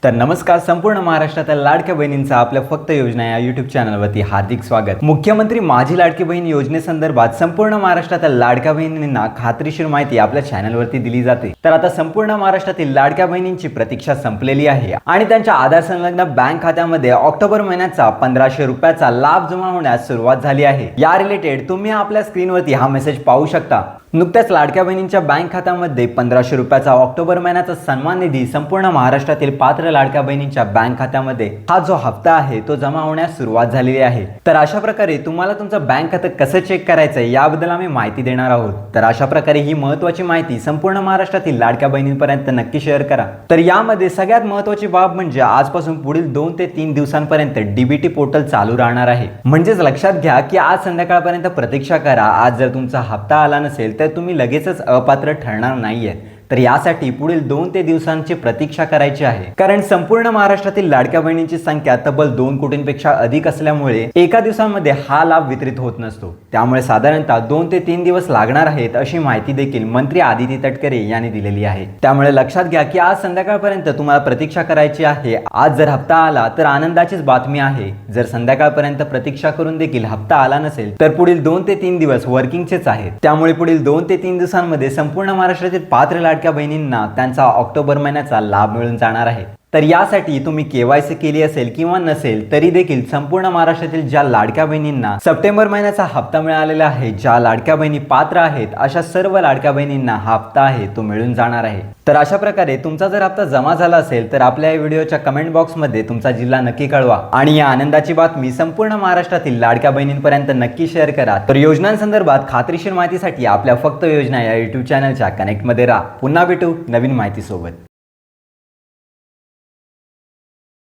तर नमस्कार, संपूर्ण महाराष्ट्रातील लाडक्या बहिणींचा आपल्या फक्त योजना या यूट्यूब चॅनलवरती हार्दिक स्वागत। मुख्यमंत्री माझी लाडकी बहीण योजनेसंदर्भात संपूर्ण महाराष्ट्रातील लाडक्या बहिणींना खात्रीशीर माहिती आपल्या चॅनलवरती दिली जाते। तर आता संपूर्ण महाराष्ट्रातील लाडक्या बहिणींची प्रतीक्षा संपलेली आहे आणि त्यांच्या आधार संलग्न बँक खात्यामध्ये ऑक्टोबर महिन्याचा 1500 रुपयाचा लाभ जमा होण्यास सुरुवात झाली आहे। या रिलेटेड तुम्ही आपल्या स्क्रीनवरती हा मेसेज पाहू शकता। नुकत्याच लाडक्या बहिणींच्या बँक खात्यामध्ये 1500 रुपयाचा ऑक्टोबर महिन्याचा सन्मान निधी संपूर्ण महाराष्ट्रातील पात्र लाडक्या बहिणींच्या बँक खात्यामध्ये हा जो हप्ता आहे तो जमा होण्यास सुरुवात झालेली आहे। तर अशा प्रकारे तुम्हाला तुमचं बँक खातं कसं चेक करायचं याबद्दल आम्ही माहिती देणार आहोत। तर अशा प्रकारे ही महत्त्वाची माहिती संपूर्ण महाराष्ट्रातील लाडक्या बहिणींपर्यंत नक्की शेअर करा। तर यामध्ये सगळ्यात महत्त्वाची बाब म्हणजे आजपासून पुढील 2 ते 3 दिवसांपर्यंत डीबीटी पोर्टल चालू राहणार आहे। म्हणजेच लक्षात घ्या की आज संध्याकाळपर्यंत प्रतीक्षा करा। आज जर तुमचा हप्ता आला नसेल तर तुम्ही लगेचच अपात्र ठरणार नाहीये। तर यासाठी पुढील 2 ते दिवसांची प्रतीक्षा करायची आहे, कारण संपूर्ण महाराष्ट्रातील लाडक्या बहिणींची संख्या तब्बल 2 कोटींपेक्षा अधिक असल्यामुळे एका दिवसामध्ये हा लाभ वितरित होत नसतो। त्यामुळे साधारणतः 2 ते 3 दिवस लागणार आहेत अशी माहिती देखील मंत्री आदिती तटकरे यांनी दिलेली आहे। त्यामुळे लक्षात घ्या की आज संध्याकाळपर्यंत तुम्हाला प्रतीक्षा करायची आहे। आज जर हप्ता आला तर आनंदाचीच बातमी आहे। जर संध्याकाळपर्यंत प्रतीक्षा करून देखील हप्ता आला नसेल तर पुढील 2 ते 3 दिवस वर्किंगचेच आहेत। त्यामुळे पुढील 2 ते 3 दिवसांमध्ये संपूर्ण महाराष्ट्रातील पात्र लाडक्या बहिणींना त्यांचा ऑक्टोबर महिन्याचा लाभ मिळून जाणार आहे। तर यासाठी तुम्ही केवायसी केली असेल किंवा नसेल तरी देखील संपूर्ण महाराष्ट्रातील ज्या लाडक्या बहिणींना सप्टेंबर महिन्याचा हप्ता मिळालेला आहे, ज्या लाडक्या बहिणी पात्र आहेत, अशा सर्व लाडक्या बहिणींना हा हप्ता आहे तो मिळून जाणार आहे। तर अशा प्रकारे तुमचा जर हप्ता जमा झाला असेल तर आपल्या या व्हिडिओच्या कमेंट बॉक्समध्ये तुमचा जिल्हा नक्की कळवा आणि या आनंदाची बातमी संपूर्ण महाराष्ट्रातील लाडक्या बहिणींपर्यंत नक्की शेअर करा। तर योजनांसंदर्भात खात्रीशीर माहितीसाठी आपल्या फक्त योजना या यूट्यूब चॅनलच्या कनेक्टमध्ये राहा। पुन्हा भेटू नवीन माहिती सोबत।